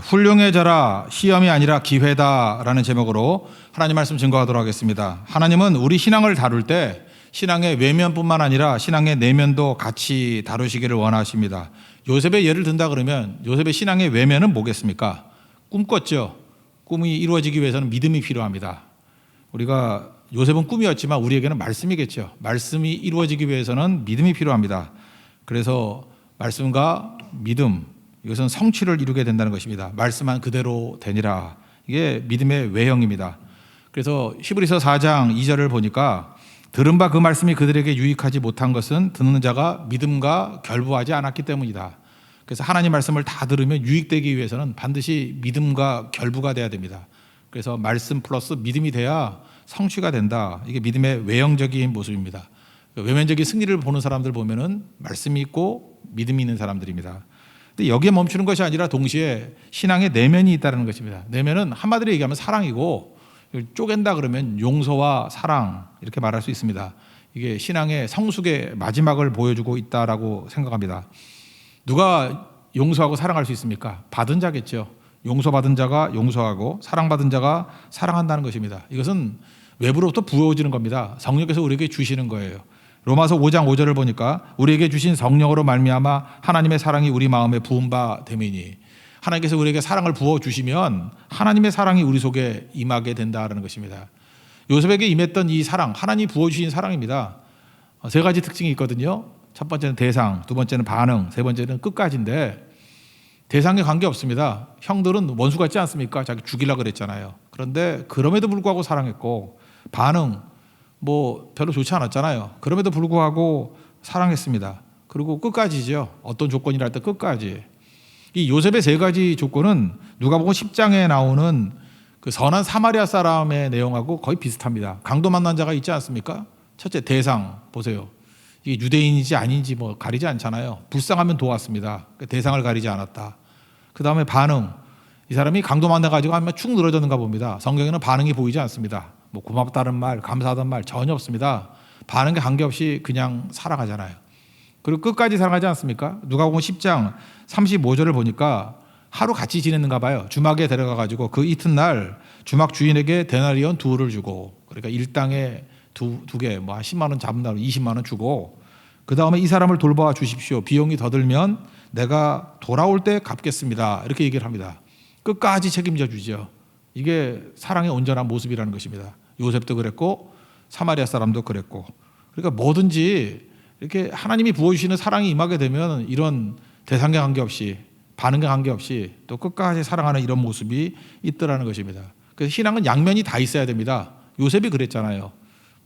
훌륭해져라, 시험이 아니라 기회다라는 제목으로 하나님 말씀 증거하도록 하겠습니다. 하나님은 우리 신앙을 다룰 때 신앙의 외면뿐만 아니라 신앙의 내면도 같이 다루시기를 원하십니다. 요셉의 예를 든다 그러면 요셉의 신앙의 외면은 뭐겠습니까? 꿈 꿨죠. 꿈이 이루어지기 위해서는 믿음이 필요합니다. 우리가 요셉은 꿈이었지만 우리에게는 말씀이겠죠. 말씀이 이루어지기 위해서는 믿음이 필요합니다. 그래서 말씀과 믿음, 이것은 성취를 이루게 된다는 것입니다. 말씀한 그대로 되니라. 이게 믿음의 외형입니다. 그래서 히브리서 4장 2절을 보니까 들은 바 그 말씀이 그들에게 유익하지 못한 것은 듣는 자가 믿음과 결부하지 않았기 때문이다. 그래서 하나님 말씀을 다 들으면 유익되기 위해서는 반드시 믿음과 결부가 돼야 됩니다. 그래서 말씀 플러스 믿음이 돼야 성취가 된다. 이게 믿음의 외형적인 모습입니다. 외면적인 승리를 보는 사람들 보면은 말씀이 있고 믿음이 있는 사람들입니다. 근데 여기에 멈추는 것이 아니라 동시에 신앙의 내면이 있다는 것입니다. 내면은 한마디로 얘기하면 사랑이고, 쪼갠다 그러면 용서와 사랑 이렇게 말할 수 있습니다. 이게 신앙의 성숙의 마지막을 보여주고 있다라고 생각합니다. 누가 용서하고 사랑할 수 있습니까? 받은 자겠죠. 용서받은 자가 용서하고 사랑받은 자가 사랑한다는 것입니다. 이것은 외부로부터 부어지는 겁니다. 성령께서 우리에게 주시는 거예요. 로마서 5장 5절을 보니까 우리에게 주신 성령으로 말미암아 하나님의 사랑이 우리 마음에 부은 바 되매니, 하나님께서 우리에게 사랑을 부어주시면 하나님의 사랑이 우리 속에 임하게 된다는 것입니다. 요셉에게 임했던 이 사랑, 하나님이 부어주신 사랑입니다. 세 가지 특징이 있거든요. 첫 번째는 대상, 두 번째는 반응, 세 번째는 끝까지인데, 대상에 관계없습니다. 형들은 원수 같지 않습니까? 자기 죽이려고 그랬잖아요. 그런데 그럼에도 불구하고 사랑했고, 반응, 별로 좋지 않았잖아요. 그럼에도 불구하고 사랑했습니다. 그리고 끝까지죠. 어떤 조건이라 할 때 끝까지. 이 요셉의 세 가지 조건은 누가복음 10장에 나오는 그 선한 사마리아 사람의 내용하고 거의 비슷합니다. 강도 만난 자가 있지 않습니까? 첫째, 대상 보세요. 이게 유대인인지 아닌지 가리지 않잖아요. 불쌍하면 도왔습니다. 대상을 가리지 않았다. 그 다음에 반응. 이 사람이 강도 만나가지고 한번 축 늘어졌는가 봅니다. 성경에는 반응이 보이지 않습니다. 고맙다는 말, 감사하다는 말 전혀 없습니다. 반응에 관계없이 그냥 살아가잖아요. 그리고 끝까지 살아가지 않습니까? 누가복음 10장 35절을 보니까 하루 같이 지냈는가 봐요. 주막에 데려가가지고 그 이튿날 주막 주인에게 데나리온 2를 주고, 그러니까 일당에 두 개, 10만 원 잡는다고 20만 원 주고, 그 다음에 이 사람을 돌봐 주십시오. 비용이 더 들면 내가 돌아올 때 갚겠습니다. 이렇게 얘기를 합니다. 끝까지 책임져 주죠. 이게 사랑의 온전한 모습이라는 것입니다. 요셉도 그랬고 사마리아 사람도 그랬고. 그러니까 뭐든지 이렇게 하나님이 부어주시는 사랑이 임하게 되면 이런 대상에 관계없이, 반응에 관계없이 또 끝까지 사랑하는 이런 모습이 있더라는 것입니다. 그래서 신앙은 양면이 다 있어야 됩니다. 요셉이 그랬잖아요.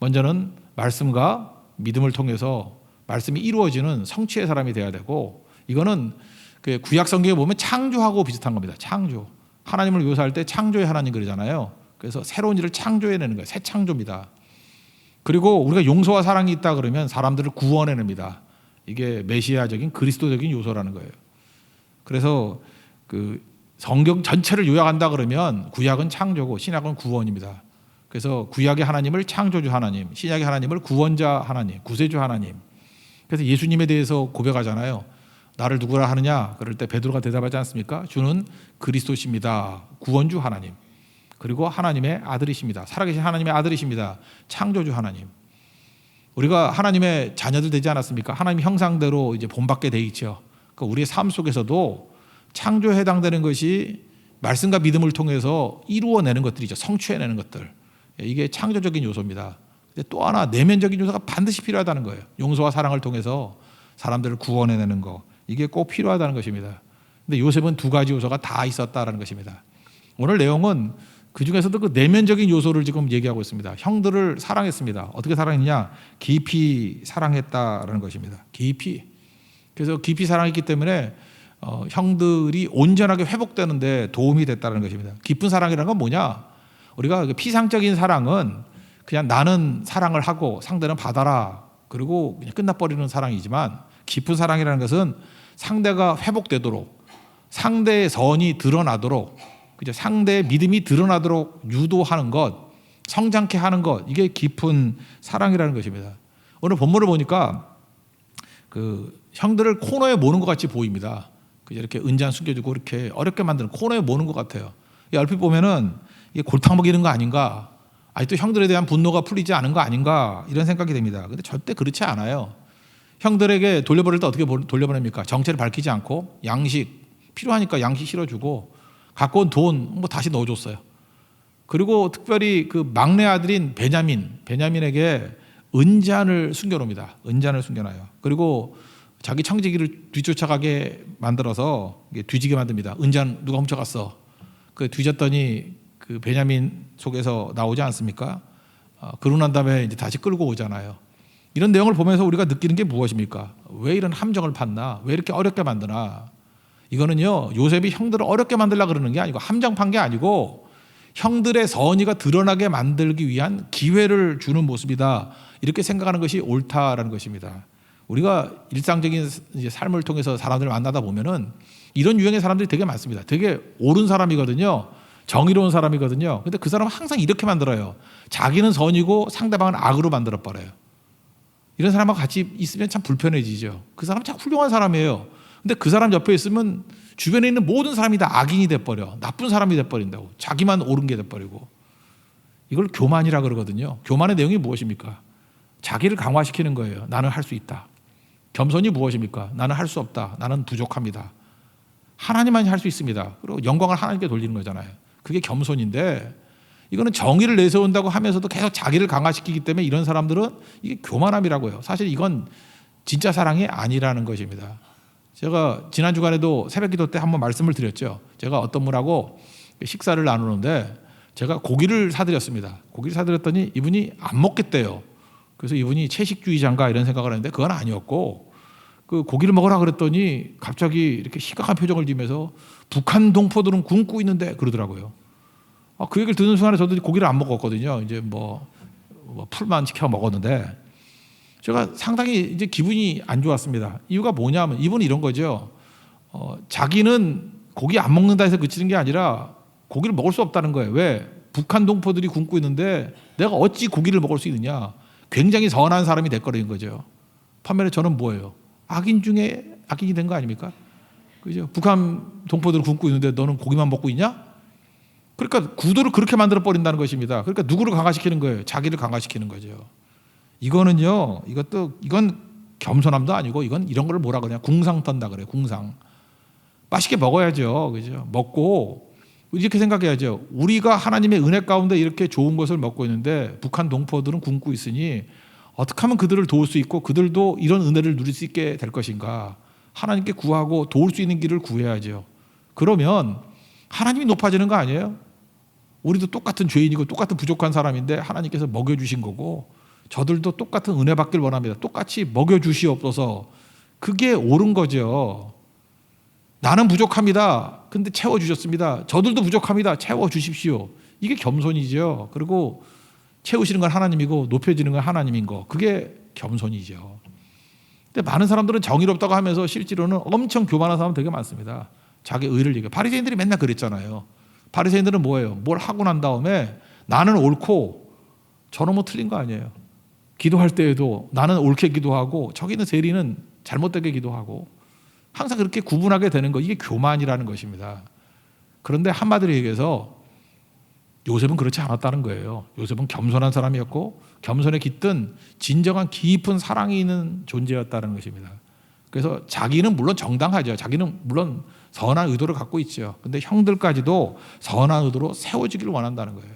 먼저는 말씀과 믿음을 통해서 말씀이 이루어지는 성취의 사람이 돼야 되고, 이거는 그 구약 성경에 보면 창조하고 비슷한 겁니다. 창조. 하나님을 묘사할 때 창조의 하나님 그러잖아요. 그래서 새로운 일을 창조해내는 거예요. 새 창조입니다. 그리고 우리가 용서와 사랑이 있다 그러면 사람들을 구원해냅니다. 이게 메시아적인 그리스도적인 요소라는 거예요. 그래서 그 성경 전체를 요약한다 그러면 구약은 창조고 신약은 구원입니다. 그래서 구약의 하나님을 창조주 하나님, 신약의 하나님을 구원자 하나님, 구세주 하나님. 그래서 예수님에 대해서 고백하잖아요. 나를 누구라 하느냐? 그럴 때 베드로가 대답하지 않습니까? 주는 그리스도십니다. 구원주 하나님. 그리고 하나님의 아들이십니다. 살아계신 하나님의 아들이십니다. 창조주 하나님. 우리가 하나님의 자녀들 되지 않았습니까? 하나님 형상대로 이제 본받게 돼 있죠. 그러니까 우리의 삶 속에서도 창조에 해당되는 것이 말씀과 믿음을 통해서 이루어내는 것들이죠. 성취해내는 것들. 이게 창조적인 요소입니다. 근데 또 하나 내면적인 요소가 반드시 필요하다는 거예요. 용서와 사랑을 통해서 사람들을 구원해내는 거. 이게 꼭 필요하다는 것입니다. 근데 요셉은 두 가지 요소가 다 있었다라는 것입니다. 오늘 내용은 그 중에서도 그 내면적인 요소를 지금 얘기하고 있습니다. 형들을 사랑했습니다. 어떻게 사랑했냐? 깊이 사랑했다라는 것입니다. 깊이. 그래서 깊이 사랑했기 때문에 형들이 온전하게 회복되는데 도움이 됐다는 것입니다. 깊은 사랑이라는 건 뭐냐? 우리가 피상적인 사랑은 그냥 나는 사랑을 하고 상대는 받아라, 그리고 그냥 끝나버리는 사랑이지만, 깊은 사랑이라는 것은 상대가 회복되도록, 상대의 선이 드러나도록, 그죠? 상대의 믿음이 드러나도록 유도하는 것, 성장케 하는 것, 이게 깊은 사랑이라는 것입니다. 오늘 본문을 보니까 그 형들을 코너에 모는 것 같이 보입니다. 이렇게 은잔 숨겨주고 이렇게 어렵게 만드는 코너에 모는 것 같아요. 얼핏 보면은 이게 골탕 먹이는 거 아닌가? 아직도 형들에 대한 분노가 풀리지 않은 거 아닌가? 이런 생각이 됩니다. 근데 절대 그렇지 않아요. 형들에게 돌려보낼 때 어떻게 돌려보냅니까? 정체를 밝히지 않고 양식 필요하니까 양식 실어주고 갖고 온 돈 뭐 다시 넣어줬어요. 그리고 특별히 그 막내 아들인 베냐민에게 은잔을 숨겨놓습니다. 은잔을 숨겨놔요. 그리고 자기 청지기를 뒤쫓아가게 만들어서 뒤지게 만듭니다. 은잔 누가 훔쳐갔어? 그 뒤졌더니 그 베냐민 속에서 나오지 않습니까? 그러고 난 다음에 이제 다시 끌고 오잖아요. 이런 내용을 보면서 우리가 느끼는 게 무엇입니까? 왜 이런 함정을 팠나? 왜 이렇게 어렵게 만드나? 이거는요, 요셉이 형들을 어렵게 만들려고 그러는 게 아니고 함정 판 게 아니고 형들의 선의가 드러나게 만들기 위한 기회를 주는 모습이다. 이렇게 생각하는 것이 옳다라는 것입니다. 우리가 일상적인 이제 삶을 통해서 사람들을 만나다 보면은 이런 유형의 사람들이 되게 많습니다. 되게 옳은 사람이거든요. 정의로운 사람이거든요. 근데 그 사람은 항상 이렇게 만들어요. 자기는 선이고 상대방은 악으로 만들어 버려요. 이런 사람하고 같이 있으면 참 불편해지죠. 그 사람은 참 훌륭한 사람이에요. 근데 그 사람 옆에 있으면 주변에 있는 모든 사람이 다 악인이 돼버려. 나쁜 사람이 돼버린다고. 자기만 옳은 게 돼버리고. 이걸 교만이라 그러거든요. 교만의 내용이 무엇입니까? 자기를 강화시키는 거예요. 나는 할 수 있다. 겸손이 무엇입니까? 나는 할 수 없다. 나는 부족합니다. 하나님만이 할 수 있습니다. 그리고 영광을 하나님께 돌리는 거잖아요. 그게 겸손인데 이거는 정의를 내세운다고 하면서도 계속 자기를 강화시키기 때문에 이런 사람들은 이게 교만함이라고요. 사실 이건 진짜 사랑이 아니라는 것입니다. 제가 지난 주간에도 새벽기도 때 한번 말씀을 드렸죠. 제가 어떤 분하고 식사를 나누는데 제가 고기를 사드렸습니다. 고기를 사드렸더니 이분이 안 먹겠대요. 그래서 이분이 채식주의자인가 이런 생각을 했는데 그건 아니었고, 그 고기를 먹으라 그랬더니 갑자기 이렇게 심각한 표정을 지으면서 북한 동포들은 굶고 있는데 그러더라고요. 그 얘기를 듣는 순간에 저도 고기를 안 먹었거든요. 이제 뭐 풀만 시켜 먹었는데 제가 상당히 이제 기분이 안 좋았습니다. 이유가 뭐냐면 이분은 이런 거죠. 자기는 고기 안 먹는다 해서 그치는 게 아니라 고기를 먹을 수 없다는 거예요. 왜? 북한 동포들이 굶고 있는데 내가 어찌 고기를 먹을 수 있느냐. 굉장히 선한 사람이 됐거든 거죠. 반면에 저는 뭐예요? 악인 중에 악인이 된 거 아닙니까? 그죠? 북한 동포들은 굶고 있는데 너는 고기만 먹고 있냐? 그러니까 구도를 그렇게 만들어 버린다는 것입니다. 그러니까 누구를 강화시키는 거예요? 자기를 강화시키는 거죠. 이거는요, 이건 겸손함도 아니고 이건 이런 걸 뭐라 그러냐? 궁상 떤다 그래요. 궁상. 맛있게 먹어야죠. 그죠? 먹고 이렇게 생각해야죠. 우리가 하나님의 은혜 가운데 이렇게 좋은 것을 먹고 있는데 북한 동포들은 굶고 있으니 어떻게 하면 그들을 도울 수 있고 그들도 이런 은혜를 누릴 수 있게 될 것인가? 하나님께 구하고 도울 수 있는 길을 구해야죠. 그러면 하나님이 높아지는 거 아니에요? 우리도 똑같은 죄인이고 똑같은 부족한 사람인데 하나님께서 먹여주신 거고 저들도 똑같은 은혜 받길 원합니다. 똑같이 먹여주시옵소서. 그게 옳은 거죠. 나는 부족합니다. 근데 채워주셨습니다. 저들도 부족합니다. 채워주십시오. 이게 겸손이죠. 그리고 채우시는 건 하나님이고 높여지는 건 하나님인 거. 그게 겸손이죠. 근데 많은 사람들은 정의롭다고 하면서 실제로는 엄청 교만한 사람 되게 많습니다. 자기 의를 얘기해요. 바리새인들이 맨날 그랬잖아요. 바리새인들은 뭐예요? 뭘 하고 난 다음에 나는 옳고 저놈은 틀린 거 아니에요. 기도할 때에도 나는 옳게 기도하고 저기는 세리는 잘못되게 기도하고 항상 그렇게 구분하게 되는 거. 이게 교만이라는 것입니다. 그런데 한마디로 얘기해서 요셉은 그렇지 않았다는 거예요. 요셉은 겸손한 사람이었고 겸손에 깃든 진정한 깊은 사랑이 있는 존재였다는 것입니다. 그래서 자기는 물론 정당하죠. 자기는 물론 선한 의도를 갖고 있죠. 근데 형들까지도 선한 의도로 세워지기를 원한다는 거예요.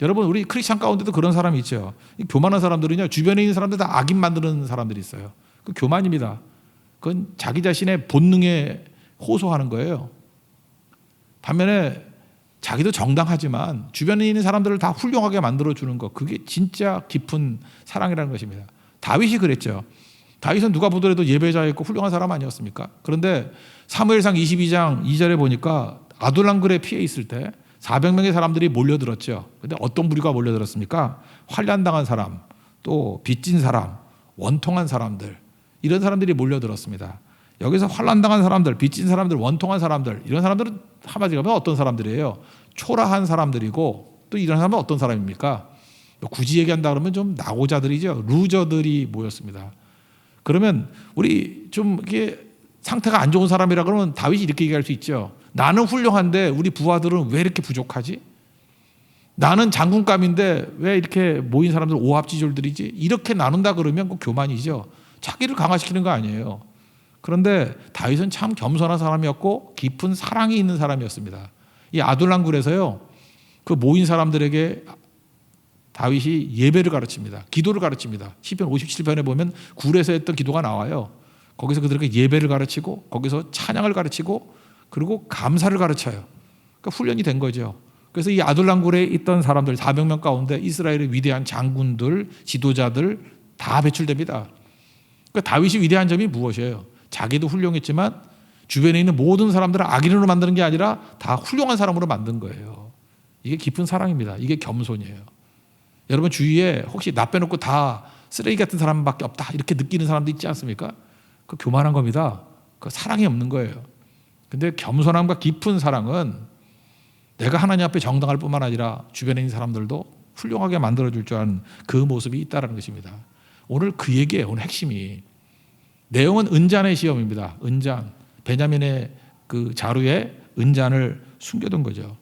여러분, 우리 크리스찬 가운데도 그런 사람이 있죠. 교만한 사람들은요, 주변에 있는 사람들 다 악인 만드는 사람들이 있어요. 그 교만입니다. 그건 자기 자신의 본능에 호소하는 거예요. 반면에 자기도 정당하지만 주변에 있는 사람들을 다 훌륭하게 만들어주는 것, 그게 진짜 깊은 사랑이라는 것입니다. 다윗이 그랬죠. 다윗은 누가 보더라도 예배자였고 훌륭한 사람 아니었습니까? 그런데 사무엘상 22장 2절에 보니까 아둘람굴에 피해 있을 때 400명의 사람들이 몰려들었죠. 그런데 어떤 부류가 몰려들었습니까? 환난당한 사람, 또 빚진 사람, 원통한 사람들, 이런 사람들이 몰려들었습니다. 여기서 환난당한 사람들, 빚진 사람들, 원통한 사람들, 이런 사람들은 한마디로 하면 어떤 사람들이에요? 초라한 사람들이고, 또 이런 사람은 어떤 사람입니까? 굳이 얘기한다 그러면 좀 낙오자들이죠. 루저들이 모였습니다. 그러면 우리 좀 이렇게 상태가 안 좋은 사람이라 그러면 다윗이 이렇게 얘기할 수 있죠. 나는 훌륭한데 우리 부하들은 왜 이렇게 부족하지? 나는 장군감인데 왜 이렇게 모인 사람들 오합지졸들이지? 이렇게 나눈다 그러면 그 교만이죠. 자기를 강화시키는 거 아니에요. 그런데 다윗은 참 겸손한 사람이었고 깊은 사랑이 있는 사람이었습니다. 이 아둘람 굴에서요, 그 모인 사람들에게 다윗이 예배를 가르칩니다. 기도를 가르칩니다. 시편 57편에 보면 굴에서 했던 기도가 나와요. 거기서 그들에게 예배를 가르치고 거기서 찬양을 가르치고 그리고 감사를 가르쳐요. 그러니까 훈련이 된 거죠. 그래서 이 아둘람 굴에 있던 사람들 400명 가운데 이스라엘의 위대한 장군들, 지도자들 다 배출됩니다. 그러니까 다윗이 위대한 점이 무엇이에요? 자기도 훌륭했지만 주변에 있는 모든 사람들을 악인으로 만드는 게 아니라 다 훌륭한 사람으로 만든 거예요. 이게 깊은 사랑입니다. 이게 겸손이에요. 여러분 주위에 혹시 나 빼놓고 다 쓰레기 같은 사람밖에 없다 이렇게 느끼는 사람도 있지 않습니까? 그 교만한 겁니다. 그 사랑이 없는 거예요. 근데 겸손함과 깊은 사랑은 내가 하나님 앞에 정당할 뿐만 아니라 주변에 있는 사람들도 훌륭하게 만들어줄 줄 아는 그 모습이 있다는 것입니다. 오늘 그 얘기예요. 오늘 핵심이. 내용은 은잔의 시험입니다. 은잔. 베냐민의 그 자루에 은잔을 숨겨둔 거죠.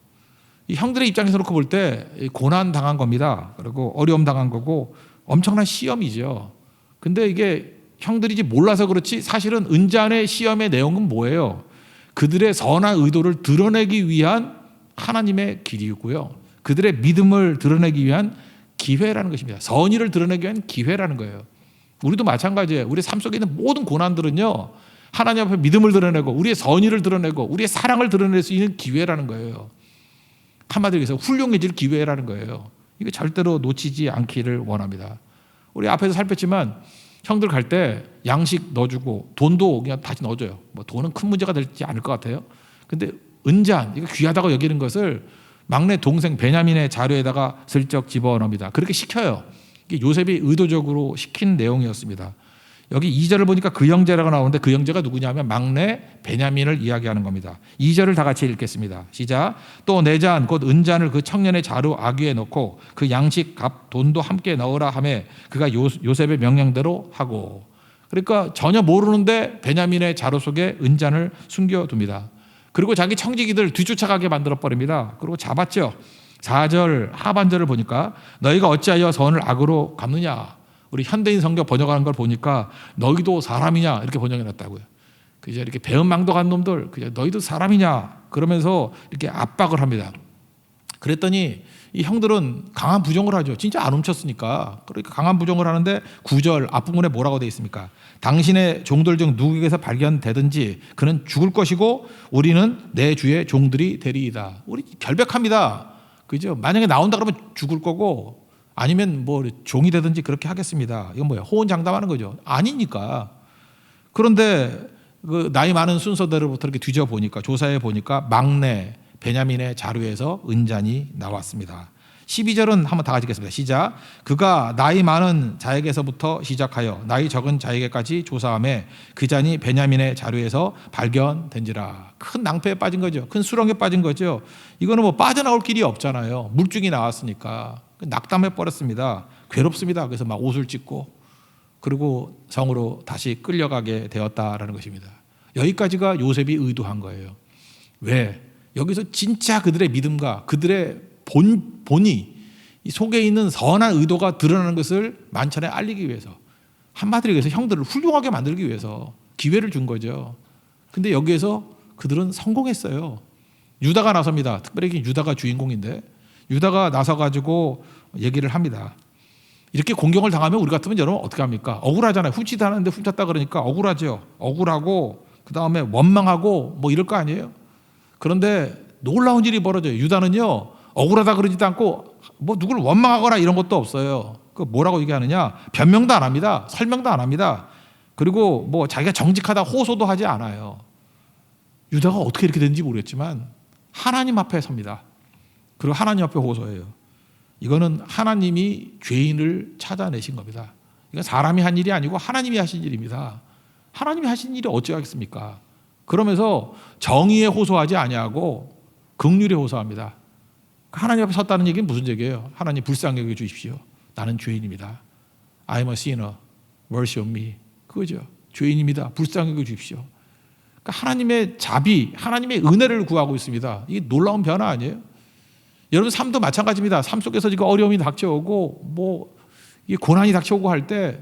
이 형들의 입장에서 놓고 볼 때 고난 당한 겁니다. 그리고 어려움 당한 거고 엄청난 시험이죠. 근데 이게 형들이지 몰라서 그렇지 사실은 은잔의 시험의 내용은 뭐예요? 그들의 선한 의도를 드러내기 위한 하나님의 길이고요. 그들의 믿음을 드러내기 위한 기회라는 것입니다. 선의를 드러내기 위한 기회라는 거예요. 우리도 마찬가지예요. 우리 삶 속에 있는 모든 고난들은요, 하나님 앞에 믿음을 드러내고 우리의 선의를 드러내고 우리의 사랑을 드러낼 수 있는 기회라는 거예요. 한마디로 해서 훌륭해질 기회라는 거예요. 이거 절대로 놓치지 않기를 원합니다. 우리 앞에서 살폈지만 형들 갈 때 양식 넣어주고 돈도 그냥 다시 넣어줘요. 뭐 돈은 큰 문제가 되지 않을 것 같아요. 근데 은잔, 이거 귀하다고 여기는 것을 막내 동생 베냐민의 자료에다가 슬쩍 집어넣습니다. 그렇게 시켜요. 이게 요셉이 의도적으로 시킨 내용이었습니다. 여기 2절을 보니까 그 형제라고 나오는데 그 형제가 누구냐면 막내 베냐민을 이야기하는 겁니다. 2절을 다 같이 읽겠습니다. 시작. 또 내 잔 곧 은잔을 그 청년의 자루 아귀에 넣고 그 양식 값 돈도 함께 넣으라 하며 그가 요셉의 명령대로 하고. 그러니까 전혀 모르는데 베냐민의 자루 속에 은잔을 숨겨둡니다. 그리고 자기 청지기들 뒤쫓아가게 만들어버립니다. 그리고 잡았죠. 4절 하반절을 보니까 너희가 어찌하여 선을 악으로 갚느냐. 우리 현대인 성경 번역하는 걸 보니까 너희도 사람이냐 이렇게 번역해놨다고요. 그죠? 이렇게 배은망덕한 놈들, 그죠? 너희도 사람이냐 그러면서 이렇게 압박을 합니다. 그랬더니 이 형들은 강한 부정을 하죠. 진짜 안 훔쳤으니까. 그러니까 강한 부정을 하는데 9절 앞부분에 뭐라고 되어 있습니까? 당신의 종들 중 누구에게서 발견되든지 그는 죽을 것이고 우리는 내 주의 종들이 되리이다. 우리 결백합니다. 그죠? 만약에 나온다 그러면 죽을 거고 아니면 뭐 종이 되든지 그렇게 하겠습니다. 이건 뭐야? 호언장담하는 거죠. 아니니까. 그런데 그 나이 많은 순서대로부터 이렇게 뒤져 보니까 조사해 보니까 막내 베냐민의 자루에서 은잔이 나왔습니다. 12절은 한번 다 같이 읽겠습니다. 시작. 그가 나이 많은 자에게서부터 시작하여 나이 적은 자에게까지 조사하매 그 잔이 베냐민의 자루에서 발견된지라. 큰 낭패에 빠진 거죠. 큰 수렁에 빠진 거죠. 이거는 뭐 빠져나올 길이 없잖아요. 물증이 나왔으니까. 낙담해 버렸습니다. 괴롭습니다. 그래서 막 옷을 찢고 그리고 성으로 다시 끌려가게 되었다라는 것입니다. 여기까지가 요셉이 의도한 거예요. 왜? 여기서 진짜 그들의 믿음과 그들의 본이 이 속에 있는 선한 의도가 드러나는 것을 만천에 알리기 위해서, 한마디로 얘기해서 형들을 훌륭하게 만들기 위해서 기회를 준 거죠. 근데 여기에서 그들은 성공했어요. 유다가 나섭니다. 특별히 유다가 주인공인데 유다가 나서가지고 얘기를 합니다. 이렇게 공격을 당하면 우리 같으면 여러분 어떻게 합니까? 억울하잖아요. 훔치다 하는데 훔쳤다 그러니까 억울하죠. 억울하고 그 다음에 원망하고 뭐 이럴 거 아니에요. 그런데 놀라운 일이 벌어져요. 유다는요 억울하다 그러지도 않고 뭐 누구를 원망하거나 이런 것도 없어요. 그 뭐라고 얘기하느냐? 변명도 안 합니다. 설명도 안 합니다. 그리고 뭐 자기가 정직하다 호소도 하지 않아요. 유다가 어떻게 이렇게 됐는지 모르겠지만 하나님 앞에 섭니다. 그리고 하나님 앞에 호소해요. 이거는 하나님이 죄인을 찾아내신 겁니다. 이건 사람이 한 일이 아니고 하나님이 하신 일입니다. 하나님이 하신 일이 어찌하겠습니까? 그러면서 정의에 호소하지 아니하고 긍휼에 호소합니다. 하나님 앞에 섰다는 얘기는 무슨 얘기예요? 하나님 불쌍히 여겨 주십시오. 나는 죄인입니다. I'm a sinner. Mercy on me. 그거죠. 죄인입니다. 불쌍히 여겨 주십시오. 그러니까 하나님의 자비, 하나님의 은혜를 구하고 있습니다. 이게 놀라운 변화 아니에요? 여러분 삶도 마찬가지입니다. 삶 속에서 지금 어려움이 닥쳐오고 이 고난이 닥쳐오고 할 때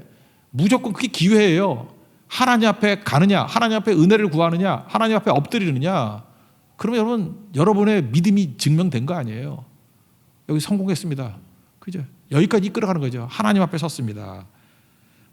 무조건 그게 기회예요. 하나님 앞에 가느냐, 하나님 앞에 은혜를 구하느냐, 하나님 앞에 엎드리느냐. 그러면 여러분의 믿음이 증명된 거 아니에요. 여기 성공했습니다. 그죠? 여기까지 이끌어가는 거죠. 하나님 앞에 섰습니다.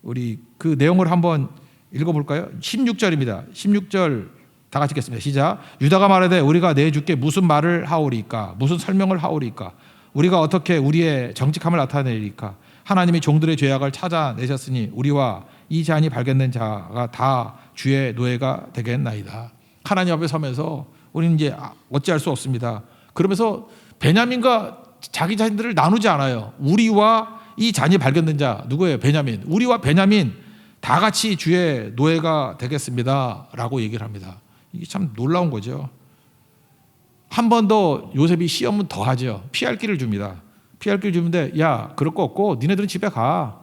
우리 그 내용을 한번 읽어볼까요? 16절입니다. 16절 다 같이 읽겠습니다. 시작. 유다가 말하되 우리가 내 주께 무슨 말을 하오리까? 무슨 설명을 하오리까? 우리가 어떻게 우리의 정직함을 나타내리까? 하나님이 종들의 죄악을 찾아내셨으니 우리와 이 잔이 발견된 자가 다 주의 노예가 되겠나이다. 하나님 앞에 서면서 우리는 이제 어찌할 수 없습니다. 그러면서 베냐민과 자기 자신들을 나누지 않아요. 우리와 이 잔이 발견된 자 누구예요? 베냐민. 우리와 베냐민 다 같이 주의 노예가 되겠습니다 라고 얘기를 합니다. 이게 참 놀라운 거죠. 한 번 더 요셉이 시험은 더 하죠. 피할 길을 줍니다. 피할 길을 주는데 야 그럴 거 없고 니네들은 집에 가.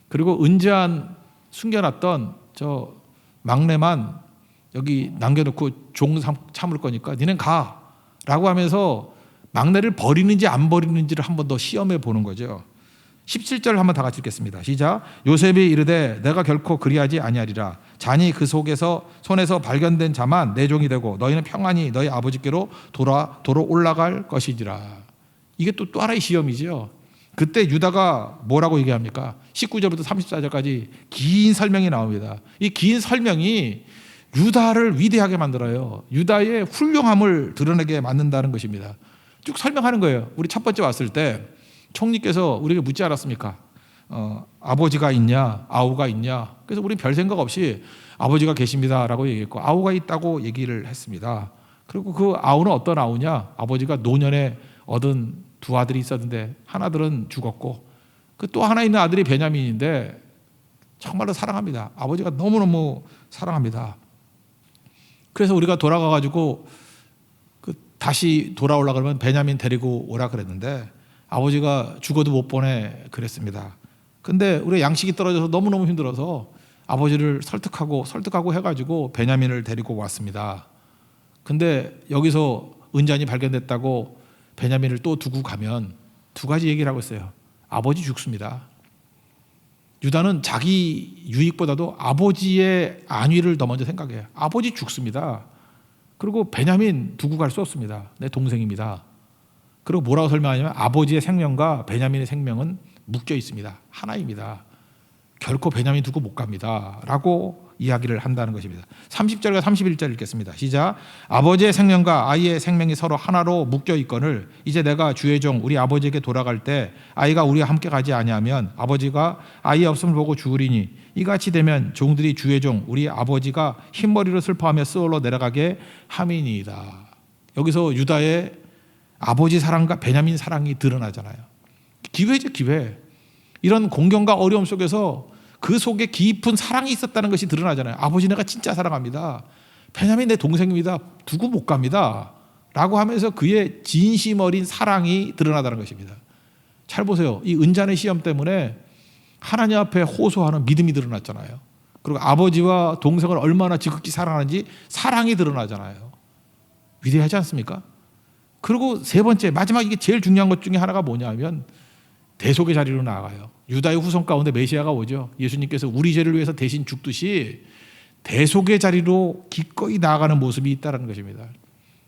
그리고 은잔 숨겨놨던 저 막내만 여기 남겨놓고 종 참을 거니까 니넨 가 라고 하면서 막내를 버리는지 안 버리는지를 한 번 더 시험해 보는 거죠. 17절 한번 다 같이 읽겠습니다. 시작. 요셉이 이르되 내가 결코 그리하지 아니하리라. 잔이 그 속에서 손에서 발견된 자만 내 종이 되고 너희는 평안히 너희 아버지께로 도로 올라갈 것이지라. 이게 또 하나의 시험이죠. 그때 유다가 뭐라고 얘기합니까? 19절부터 34절까지 긴 설명이 나옵니다. 이 긴 설명이 유다를 위대하게 만들어요. 유다의 훌륭함을 드러내게 만든다는 것입니다. 쭉 설명하는 거예요. 우리 첫 번째 왔을 때 총리께서 우리에게 묻지 않았습니까? 아버지가 있냐, 아우가 있냐. 그래서 우리는 별 생각 없이 아버지가 계십니다라고 얘기했고 아우가 있다고 얘기를 했습니다. 그리고 그 아우는 어떤 아우냐? 아버지가 노년에 얻은 두 아들이 있었는데 하나들은 죽었고 그 또 하나 있는 아들이 베냐민인데 정말로 사랑합니다. 아버지가 너무너무 사랑합니다. 그래서 우리가 돌아가가지고 다시 돌아오려고 그러면 베냐민 데리고 오라 그랬는데 아버지가 죽어도 못 보내 그랬습니다. 근데 우리 양식이 떨어져서 너무너무 힘들어서 아버지를 설득하고 해가지고 베냐민을 데리고 왔습니다. 근데 여기서 은잔이 발견됐다고 베냐민을 또 두고 가면 두 가지 얘기를 하고 있어요. 아버지 죽습니다. 유다는 자기 유익보다도 아버지의 안위를 더 먼저 생각해요. 아버지 죽습니다. 그리고 베냐민 두고 갈 수 없습니다. 내 동생입니다. 그리고 뭐라고 설명하냐면 아버지의 생명과 베냐민의 생명은 묶여 있습니다. 하나입니다. 결코 베냐민 두고 못 갑니다 라고 이야기를 한다는 것입니다. 30절과 31절 읽겠습니다. 시작. 아버지의 생명과 아이의 생명이 서로 하나로 묶여 있거늘 이제 내가 주의 종 우리 아버지에게 돌아갈 때 아이가 우리와 함께 가지 아니하면 아버지가 아이 없음을 보고 죽으리니 이같이 되면 종들이 주의 종 우리 아버지가 흰머리로 슬퍼하며 스올로 내려가게 함이니이다. 여기서 유다의 아버지 사랑과 베냐민 사랑이 드러나잖아요. 기회죠, 기회. 이런 공경과 어려움 속에서 그 속에 깊은 사랑이 있었다는 것이 드러나잖아요. 아버지 내가 진짜 사랑합니다. 베냐민 내 동생입니다. 두고 못 갑니다. 라고 하면서 그의 진심 어린 사랑이 드러나다는 것입니다. 잘 보세요. 이 은잔의 시험 때문에 하나님 앞에 호소하는 믿음이 드러났잖아요. 그리고 아버지와 동생을 얼마나 지극히 사랑하는지 사랑이 드러나잖아요. 위대하지 않습니까? 그리고 세 번째 마지막 이게 제일 중요한 것 중에 하나가 뭐냐면 대속의 자리로 나아가요. 유다의 후손 가운데 메시아가 오죠. 예수님께서 우리 죄를 위해서 대신 죽듯이 대속의 자리로 기꺼이 나아가는 모습이 있다는 것입니다.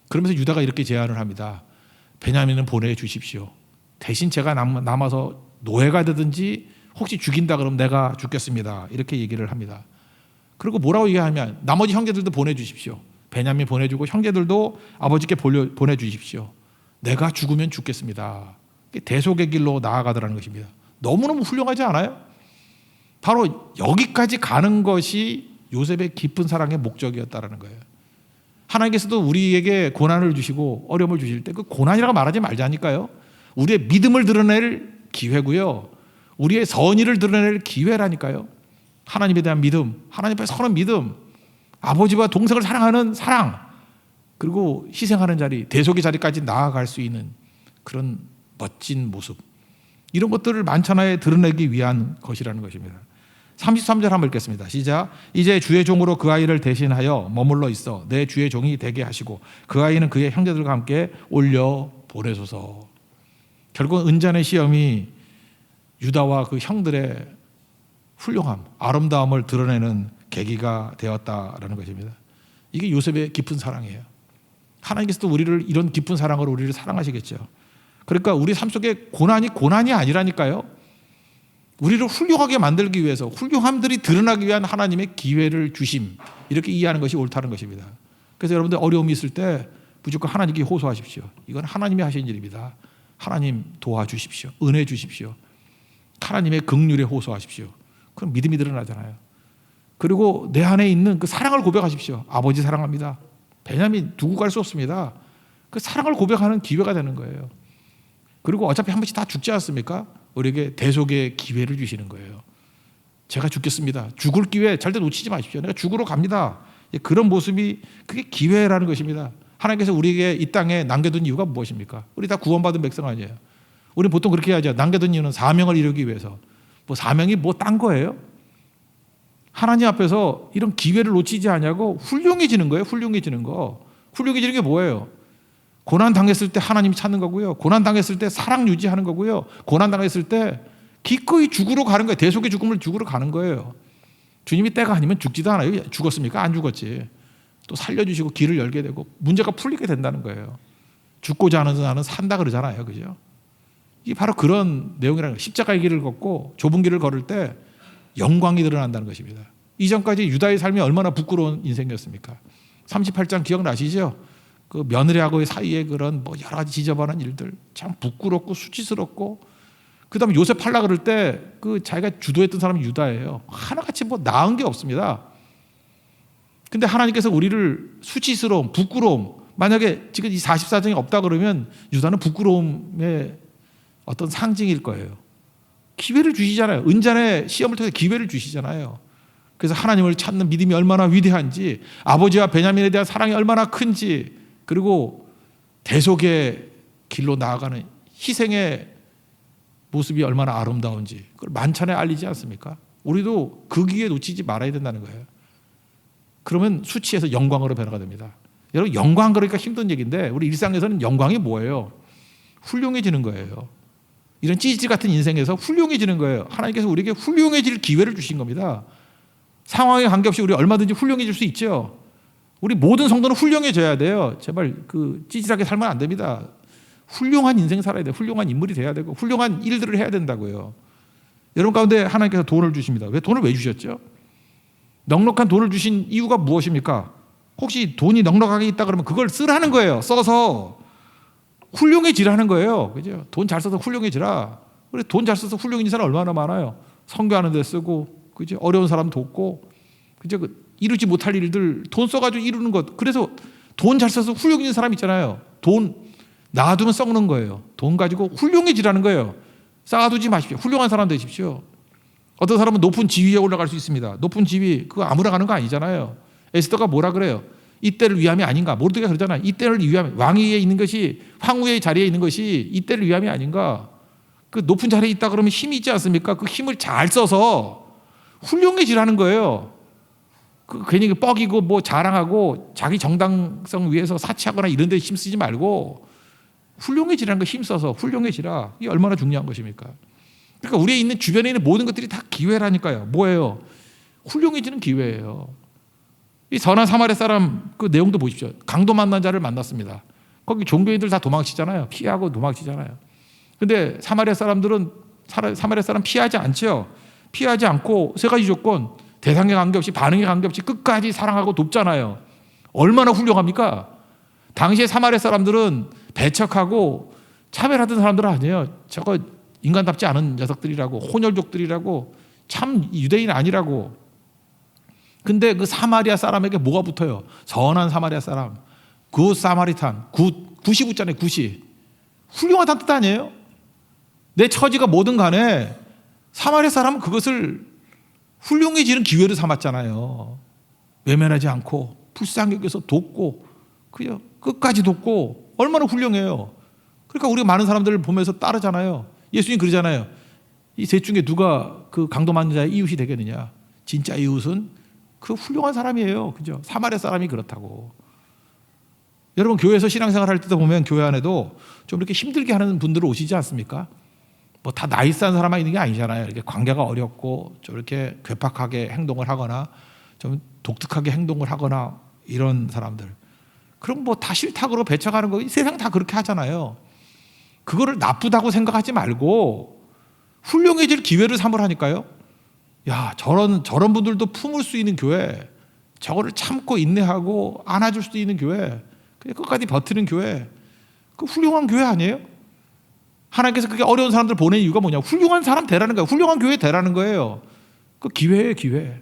그러면서 유다가 이렇게 제안을 합니다. 베냐민은 보내주십시오. 대신 제가 남아서 노예가 되든지 혹시 죽인다 그러면 내가 죽겠습니다. 이렇게 얘기를 합니다. 그리고 뭐라고 얘기하면 나머지 형제들도 보내주십시오. 베냐민 보내주고 형제들도 아버지께 보내주십시오. 내가 죽으면 죽겠습니다. 대속의 길로 나아가더라는 것입니다. 너무너무 훌륭하지 않아요? 바로 여기까지 가는 것이 요셉의 깊은 사랑의 목적이었다는 거예요. 하나님께서도 우리에게 고난을 주시고 어려움을 주실 때 그 고난이라고 말하지 말자니까요. 우리의 믿음을 드러낼 기회고요. 우리의 선의를 드러낼 기회라니까요. 하나님에 대한 믿음, 하나님 앞에 서는 믿음, 아버지와 동생을 사랑하는 사랑, 그리고 희생하는 자리, 대속의 자리까지 나아갈 수 있는 그런 멋진 모습, 이런 것들을 만천하에 드러내기 위한 것이라는 것입니다. 33절 한번 읽겠습니다. 시작. 이제 주의 종으로 그 아이를 대신하여 머물러 있어 내 주의 종이 되게 하시고 그 아이는 그의 형제들과 함께 올려 보내소서. 결국 은잔의 시험이 유다와 그 형들의 훌륭함, 아름다움을 드러내는 계기가 되었다라는 것입니다. 이게 요셉의 깊은 사랑이에요. 하나님께서도 우리를 이런 깊은 사랑으로 우리를 사랑하시겠죠. 그러니까 우리 삶 속에 고난이 아니라니까요. 우리를 훌륭하게 만들기 위해서 훌륭함들이 드러나기 위한 하나님의 기회를 주심, 이렇게 이해하는 것이 옳다는 것입니다. 그래서 여러분들 어려움이 있을 때 무조건 하나님께 호소하십시오. 이건 하나님이 하신 일입니다. 하나님 도와주십시오. 은혜 주십시오. 하나님의 긍휼에 호소하십시오. 그럼 믿음이 드러나잖아요. 그리고 내 안에 있는 그 사랑을 고백하십시오. 아버지 사랑합니다. 베냐민 두고 갈 수 없습니다. 그 사랑을 고백하는 기회가 되는 거예요. 그리고 어차피 한 번씩 다 죽지 않습니까? 우리에게 대속의 기회를 주시는 거예요. 제가 죽겠습니다. 죽을 기회 절대 놓치지 마십시오. 내가 죽으러 갑니다. 그런 모습이 그게 기회라는 것입니다. 하나님께서 우리에게 이 땅에 남겨둔 이유가 무엇입니까? 우리 다 구원받은 백성 아니에요. 우리 보통 그렇게 하죠. 남겨둔 이유는 사명을 이루기 위해서. 뭐 사명이 뭐 딴 거예요? 하나님 앞에서 이런 기회를 놓치지 않냐고 훌륭해지는 거예요. 훌륭해지는 거. 훌륭해지는 게 뭐예요? 고난 당했을 때 하나님이 찾는 거고요. 고난 당했을 때 사랑 유지하는 거고요. 고난 당했을 때 기꺼이 죽으러 가는 거예요. 대속의 죽음을 죽으러 가는 거예요. 주님이 때가 아니면 죽지도 않아요. 죽었습니까? 안 죽었지. 또 살려주시고 길을 열게 되고 문제가 풀리게 된다는 거예요. 죽고자 하는 자는 산다 그러잖아요. 그죠? 이게 바로 그런 내용이라는 거예요. 십자가의 길을 걷고 좁은 길을 걸을 때 영광이 드러난다는 것입니다. 이전까지 유다의 삶이 얼마나 부끄러운 인생이었습니까? 38장 기억나시죠? 그 며느리하고의 사이에 그런 뭐 여러 가지 지저분한 일들 참 부끄럽고 수치스럽고, 그다음에 요셉 팔라 그럴 때 그 자기가 주도했던 사람이 유다예요. 하나같이 뭐 나은 게 없습니다. 근데 하나님께서 우리를 수치스러움, 부끄러움, 만약에 지금 이 44장이 없다 그러면 유다는 부끄러움의 어떤 상징일 거예요. 기회를 주시잖아요. 은잔의 시험을 통해 기회를 주시잖아요. 그래서 하나님을 찾는 믿음이 얼마나 위대한지, 아버지와 베냐민에 대한 사랑이 얼마나 큰지, 그리고 대속의 길로 나아가는 희생의 모습이 얼마나 아름다운지 그걸 만천에 알리지 않습니까? 우리도 그 기회 놓치지 말아야 된다는 거예요. 그러면 수치에서 영광으로 변화가 됩니다. 여러분, 영광 그러니까 힘든 얘기인데 우리 일상에서는 영광이 뭐예요? 훌륭해지는 거예요. 이런 찌질 같은 인생에서 훌륭해지는 거예요. 하나님께서 우리에게 훌륭해질 기회를 주신 겁니다. 상황에 관계없이 우리 얼마든지 훌륭해질 수 있죠. 우리 모든 성도는 훌륭해져야 돼요. 제발 그 찌질하게 살면 안 됩니다. 훌륭한 인생 살아야 돼요. 훌륭한 인물이 돼야 되고 훌륭한 일들을 해야 된다고요. 여러분 가운데 하나님께서 돈을 주십니다. 돈을 왜 주셨죠? 넉넉한 돈을 주신 이유가 무엇입니까? 혹시 돈이 넉넉하게 있다 그러면 그걸 쓰라는 거예요. 써서 훌륭해지라는 거예요. 그죠? 돈 잘 써서 훌륭해지라. 그래, 돈 잘 써서 훌륭해진 사람 얼마나 많아요. 선교하는 데 쓰고, 그죠? 어려운 사람 돕고, 그죠? 이루지 못할 일들 돈 써가지고 이루는 것. 그래서 돈 잘 써서 훌륭해진 사람 있잖아요. 돈 놔두면 썩는 거예요. 돈 가지고 훌륭해지라는 거예요. 쌓아두지 마십시오. 훌륭한 사람 되십시오. 어떤 사람은 높은 지위에 올라갈 수 있습니다. 높은 지위, 그거 아무나 가는 거 아니잖아요. 에스더가 뭐라 그래요? 이때를 위함이 아닌가? 모르드가 그러잖아요. 이때를 위함, 왕위에 있는 것이, 황후의 자리에 있는 것이 이때를 위함이 아닌가? 그 높은 자리에 있다 그러면 힘이 있지 않습니까? 그 힘을 잘 써서 훌륭해지라는 거예요. 괜히 뻐기고 뭐 자랑하고 자기 정당성 위해서 사치하거나 이런 데 힘쓰지 말고 훌륭해지라는 거 힘써서 훌륭해지라. 이게 얼마나 중요한 것입니까? 그러니까 우리에 있는 주변에 있는 모든 것들이 다 기회라니까요. 뭐예요? 훌륭해지는 기회예요. 이 선한 사마리아 사람 그 내용도 보십시오. 강도 만난 자를 만났습니다. 거기 종교인들 다 도망치잖아요. 피하고 도망치잖아요. 근데 사마리아 사람 피하지 않죠. 피하지 않고 세 가지 조건, 대상에 관계없이 반응에 관계없이 끝까지 사랑하고 돕잖아요. 얼마나 훌륭합니까? 당시에 사마리아 사람들은 배척하고 차별하던 사람들 아니에요. 저거 인간답지 않은 녀석들이라고, 혼혈족들이라고, 참 유대인 아니라고. 근데 그 사마리아 사람에게 뭐가 붙어요? 선한 사마리아 사람, 굿 사마리탄, 굿이 붙잖아요. 굿이 훌륭하다는 뜻 아니에요? 내 처지가 뭐든 간에 사마리아 사람은 그것을 훌륭해지는 기회를 삼았잖아요. 외면하지 않고 불쌍히 여겨서 돕고, 그요 끝까지 돕고. 얼마나 훌륭해요. 그러니까 우리가 많은 사람들을 보면서 따르잖아요. 예수님 그러잖아요. 이 셋 중에 누가 그 강도받는 자의 이웃이 되겠느냐? 진짜 이웃은 그 훌륭한 사람이에요. 그죠? 사마리아 사람이 그렇다고. 여러분 교회에서 신앙생활 할 때도 보면 교회 안에도 좀 이렇게 힘들게 하는 분들 오시지 않습니까? 뭐 다 나이스한 사람만 있는 게 아니잖아요. 이렇게 관계가 어렵고 좀 이렇게 괴팍하게 행동을 하거나 좀 독특하게 행동을 하거나 이런 사람들. 그럼 뭐 다 싫다 그러고 배척하는 거 세상 다 그렇게 하잖아요. 그거를 나쁘다고 생각하지 말고 훌륭해질 기회를 삼으라니까요. 야, 저런 분들도 품을 수 있는 교회, 저거를 참고 인내하고 안아줄 수도 있는 교회, 그냥 끝까지 버티는 교회, 그 훌륭한 교회 아니에요? 하나님께서 그렇게 어려운 사람들 보낸 이유가 뭐냐? 훌륭한 사람 되라는 거예요. 훌륭한 교회 되라는 거예요. 그 기회예요, 기회.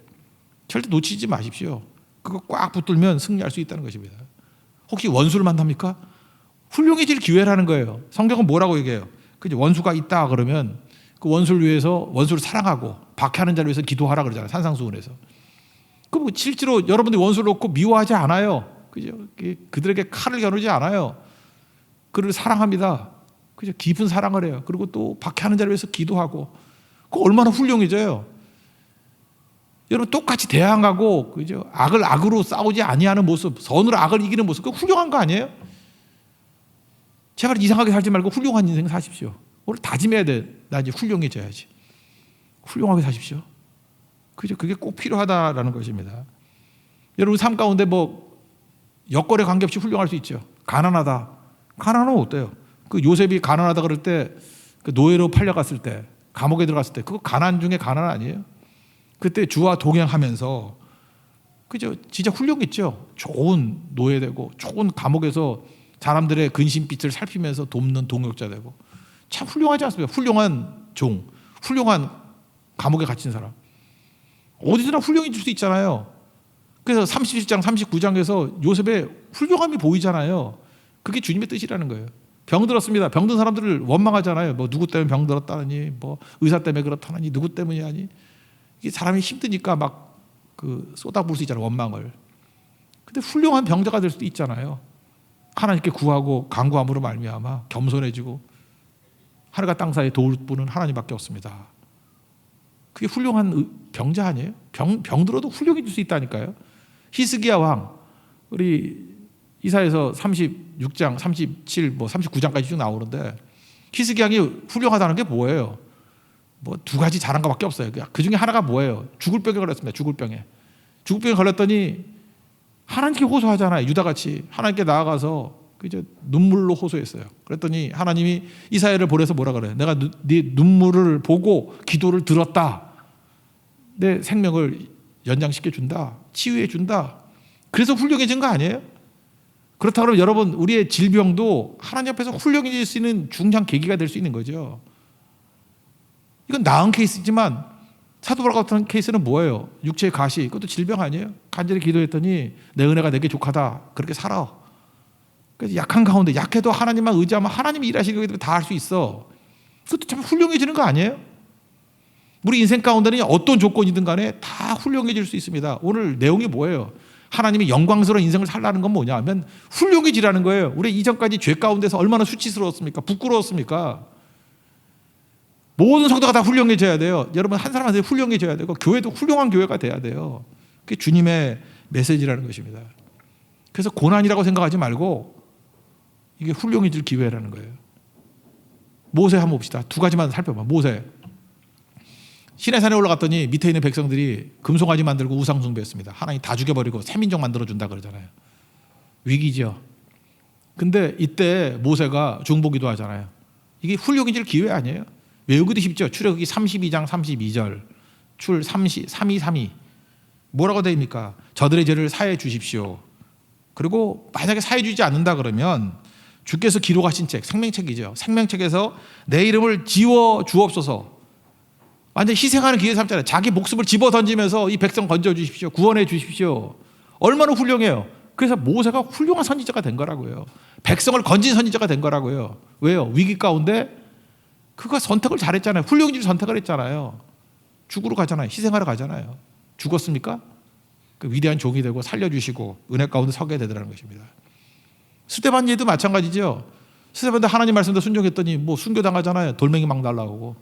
절대 놓치지 마십시오. 그거 꽉 붙들면 승리할 수 있다는 것입니다. 혹시 원수를 만납니까? 훌륭해질 기회라는 거예요. 성경은 뭐라고 얘기해요? 그죠? 원수가 있다 그러면 그 원수를 위해서 원수를 사랑하고 박해하는 자를 위해서 기도하라 그러잖아요. 산상수훈에서. 그 실제로 여러분들이 원수를 놓고 미워하지 않아요. 그죠? 그들에게 칼을 겨누지 않아요. 그를 사랑합니다. 그죠? 깊은 사랑을 해요. 그리고 또 박해하는 자를 위해서 기도하고. 그 얼마나 훌륭해져요. 여러분 똑같이 대항하고 그죠? 악을 악으로 싸우지 아니하는 모습, 선으로 악을 이기는 모습, 그 훌륭한 거 아니에요? 제발 이상하게 살지 말고 훌륭한 인생 사십시오. 오늘 다짐해야 돼. 나 이제 훌륭해져야지. 훌륭하게 사십시오. 그죠? 그게 꼭 필요하다라는 것입니다. 여러분 삶 가운데 뭐 여건에 관계없이 훌륭할 수 있죠. 가난하다. 가난하면 어때요? 그 요셉이 가난하다 그럴 때 그 노예로 팔려갔을 때 감옥에 들어갔을 때 그거 가난 중에 가난 아니에요? 그때 주와 동행하면서 그죠? 진짜 훌륭했죠. 좋은 노예되고 좋은 감옥에서 사람들의 근심빛을 살피면서 돕는 동역자 되고 참 훌륭하지 않습니까? 훌륭한 종, 훌륭한 감옥에 갇힌 사람. 어디서나 훌륭해질 수 있잖아요. 그래서 37장, 39장에서 요셉의 훌륭함이 보이잖아요. 그게 주님의 뜻이라는 거예요. 병 들었습니다. 병든 사람들을 원망하잖아요. 뭐 누구 때문에 병 들었다느니, 뭐 의사 때문에 그렇다느니, 누구 때문이 아니. 이게 사람이 힘드니까 막 그 쏟아부을 수 있잖아요. 원망을. 근데 훌륭한 병자가 될 수도 있잖아요. 하나님께 구하고 간구함으로 말미암아 겸손해지고 하늘과 땅 사이에 도울 분은 하나님밖에 없습니다. 그게 훌륭한 병자 아니에요? 병들어도 훌륭해질 수 있다니까요. 히스기야 왕, 우리 이사야서 36장, 37, 뭐 39장까지 쭉 나오는데 히스기야 왕이 훌륭하다는 게 뭐예요? 뭐 두 가지 잘한 것밖에 없어요. 그 중에 하나가 뭐예요? 죽을 병에 걸렸습니다. 죽을 병에 걸렸더니 하나님께 호소하잖아요. 유다같이 하나님께 나아가서 그저 눈물로 호소했어요. 그랬더니 하나님이 이사야를 보내서 뭐라 그래요? 내가 네 눈물을 보고 기도를 들었다. 내 생명을 연장시켜 준다. 치유해 준다. 그래서 훌륭해진 거 아니에요? 그렇다고 하면 여러분 우리의 질병도 하나님 앞에서 훌륭해질 수 있는 중요한 계기가 될 수 있는 거죠. 이건 나은 케이스지만 사도 바울 같은 케이스는 뭐예요? 육체의 가시, 그것도 질병 아니에요? 간절히 기도했더니 내 은혜가 내게 족하다. 그렇게 살아. 그래서 약한 가운데 약해도 하나님만 의지하면 하나님이 일하시기 때문에 다 할 수 있어. 그것도 참 훌륭해지는 거 아니에요? 우리 인생 가운데는 어떤 조건이든 간에 다 훌륭해질 수 있습니다. 오늘 내용이 뭐예요? 하나님이 영광스러운 인생을 살라는 건 뭐냐 하면 훌륭해지라는 거예요. 우리 이전까지 죄 가운데서 얼마나 수치스러웠습니까? 부끄러웠습니까? 모든 성도가 다 훌륭해져야 돼요. 여러분 한 사람한테 훌륭해져야 되고 교회도 훌륭한 교회가 돼야 돼요. 그게 주님의 메시지라는 것입니다. 그래서 고난이라고 생각하지 말고 이게 훌륭해질 기회라는 거예요. 모세 한번 봅시다. 두 가지만 살펴봐. 모세. 시내산에 올라갔더니 밑에 있는 백성들이 금송아지 만들고 우상 숭배했습니다. 하나님 다 죽여버리고 새 민족 만들어준다 그러잖아요. 위기죠. 근데 이때 모세가 중보기도 하잖아요. 이게 훌륭해질 기회 아니에요? 외우기도 쉽죠. 출애굽기 32장 32절 출 3232 뭐라고 되어 있습니까? 저들의 죄를 사해 주십시오. 그리고 만약에 사해 주지 않는다 그러면 주께서 기록하신 책 생명책이죠. 생명책에서 내 이름을 지워 주옵소서. 완전 희생하는 기회 삼잖아요. 자기 목숨을 집어 던지면서 이 백성 건져 주십시오. 구원해 주십시오. 얼마나 훌륭해요. 그래서 모세가 훌륭한 선지자가 된 거라고요. 백성을 건진 선지자가 된 거라고요. 왜요? 위기 가운데 그가 선택을 잘했잖아요. 훌륭해질 선택을 했잖아요. 죽으러 가잖아요. 희생하러 가잖아요. 죽었습니까? 그 위대한 종이 되고 살려주시고 은혜 가운데 서게 되더라는 것입니다. 스데반 얘도 마찬가지죠. 스데반도 하나님 말씀도 순종했더니 뭐 순교당하잖아요. 돌멩이 막 날라오고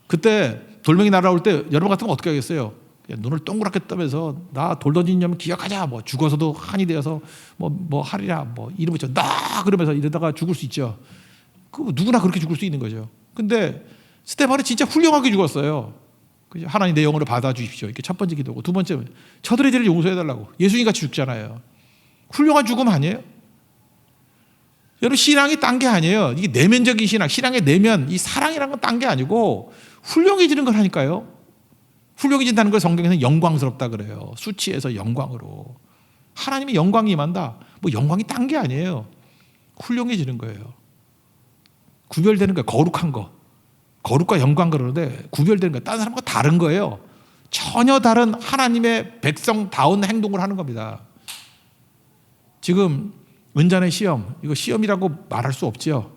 그때 돌멩이 날아올 때 여러분 같으면 어떻게 하겠어요? 눈을 동그랗게 뜨면서 나 돌 던진 놈 기억하자. 뭐 죽어서도 한이 되어서 뭐 하리라. 뭐 이름 붙여 나 그러면서 이러다가 죽을 수 있죠. 그 누구나 그렇게 죽을 수 있는 거죠. 근데 스데반은 진짜 훌륭하게 죽었어요. 하나님 내 영혼을 받아주십시오. 이렇게 첫 번째 기도고, 두 번째 저들의 죄를 용서해달라고. 예수님 같이 죽잖아요. 훌륭한 죽음 아니에요? 여러분, 신앙이 딴 게 아니에요. 이게 내면적인 신앙의 내면, 이 사랑이라는 건 딴 게 아니고 훌륭해지는 걸 하니까요. 훌륭해진다는 걸 성경에서는 영광스럽다 그래요. 수치에서 영광으로. 하나님의 영광이 임한다. 뭐 영광이 딴 게 아니에요. 훌륭해지는 거예요. 구별되는 거예요. 거룩한 거. 거룩과 영광 그러는데 구별되는 거예요. 다른 사람과 다른 거예요. 전혀 다른 하나님의 백성다운 행동을 하는 겁니다. 지금 은잔의 시험, 이거 시험이라고 말할 수 없죠.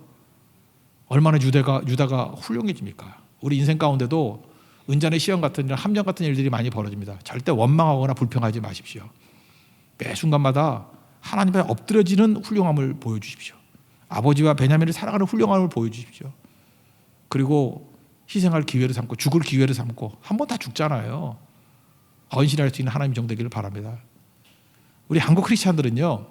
얼마나 유다가 훌륭해집니까? 우리 인생 가운데도 은잔의 시험 같은 일, 함정 같은 일들이 많이 벌어집니다. 절대 원망하거나 불평하지 마십시오. 매 순간마다 하나님 앞에 엎드려지는 훌륭함을 보여주십시오. 아버지와 베냐민을 사랑하는 훌륭함을 보여주십시오. 그리고 희생할 기회를 삼고 죽을 기회를 삼고 한 번 다 죽잖아요. 헌신할 수 있는 하나님 정되기를 바랍니다. 우리 한국 크리스찬들은요,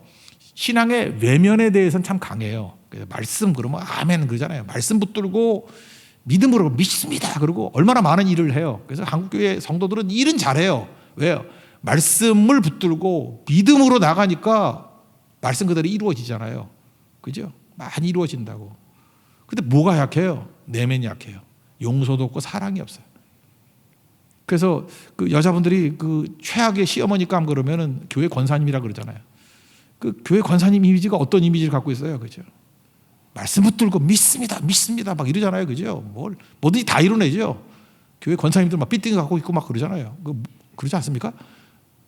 신앙의 외면에 대해서는 참 강해요. 말씀 그러면 아멘 그러잖아요. 말씀 붙들고 믿음으로 믿습니다. 그리고 얼마나 많은 일을 해요. 그래서 한국교회 성도들은 일은 잘해요. 왜요? 말씀을 붙들고 믿음으로 나가니까 말씀 그대로 이루어지잖아요. 그죠? 많이 이루어진다고. 근데 뭐가 약해요? 내면이 약해요. 용서도 없고 사랑이 없어요. 그래서 그 여자분들이 그 최악의 시어머니감 그러면은 교회 권사님이라 그러잖아요. 그 교회 권사님 이미지가 어떤 이미지를 갖고 있어요, 그죠? 말씀 붙들고 믿습니다, 믿습니다 막 이러잖아요, 그죠? 뭐든지 다 이뤄내죠. 교회 권사님들 막 삐뚤게 갖고 있고 막 그러잖아요. 그러지 않습니까?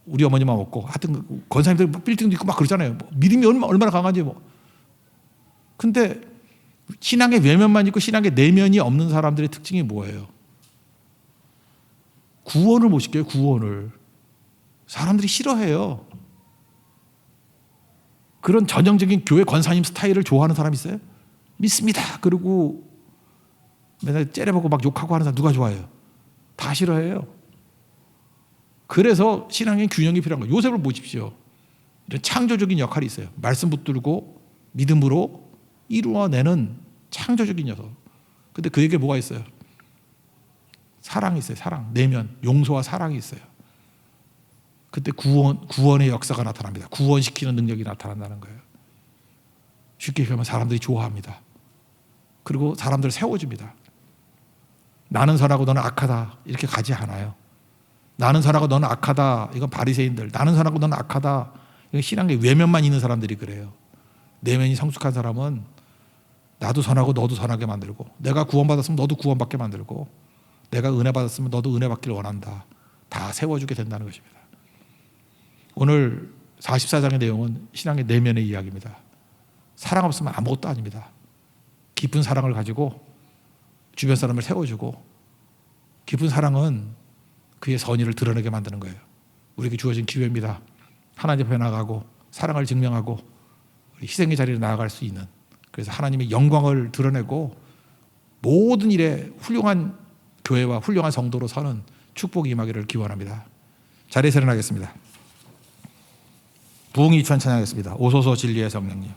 우리 어머니만 없고, 하여튼 권사님들 막 빌딩도 있고 막 그러잖아요. 믿음이 얼마나 강한지 뭐. 근데 신앙의 외면만 있고 신앙의 내면이 없는 사람들의 특징이 뭐예요? 구원을 못 시켜요, 구원을. 사람들이 싫어해요. 그런 전형적인 교회 권사님 스타일을 좋아하는 사람 있어요? 믿습니다. 그리고 맨날 째려보고 막 욕하고 하는 사람 누가 좋아해요? 다 싫어해요. 그래서 신앙의 균형이 필요한 거예요. 요셉을 보십시오. 이런 창조적인 역할이 있어요. 말씀 붙들고 믿음으로 이루어내는 창조적인 녀석. 근데 그에게 뭐가 있어요? 사랑이 있어요. 사랑, 내면, 용서와 사랑이 있어요. 그때 구원의 역사가 나타납니다. 구원시키는 능력이 나타난다는 거예요. 쉽게 얘기하면 사람들이 좋아합니다. 그리고 사람들을 세워줍니다. 나는 선하고 너는 악하다 이렇게 가지 않아요. 나는 선하고 너는 악하다 이건 바리새인들. 나는 선하고 너는 악하다 이건 신앙의 외면만 있는 사람들이 그래요. 내면이 성숙한 사람은 나도 선하고 너도 선하게 만들고, 내가 구원받았으면 너도 구원받게 만들고, 내가 은혜 받았으면 너도 은혜 받기를 원한다. 다 세워주게 된다는 것입니다. 오늘 44장의 내용은 신앙의 내면의 이야기입니다. 사랑 없으면 아무것도 아닙니다. 깊은 사랑을 가지고 주변 사람을 세워주고, 깊은 사랑은 그의 선의를 드러내게 만드는 거예요. 우리에게 주어진 기회입니다. 하나님 앞에 나가고 사랑을 증명하고 우리 희생의 자리로 나아갈 수 있는, 그래서 하나님의 영광을 드러내고 모든 일에 훌륭한 교회와 훌륭한 성도로 서는 축복이 임하기를 기원합니다. 자리에서 일어나겠습니다. 부흥이 찬양하겠습니다. 오소서 진리의 성령님.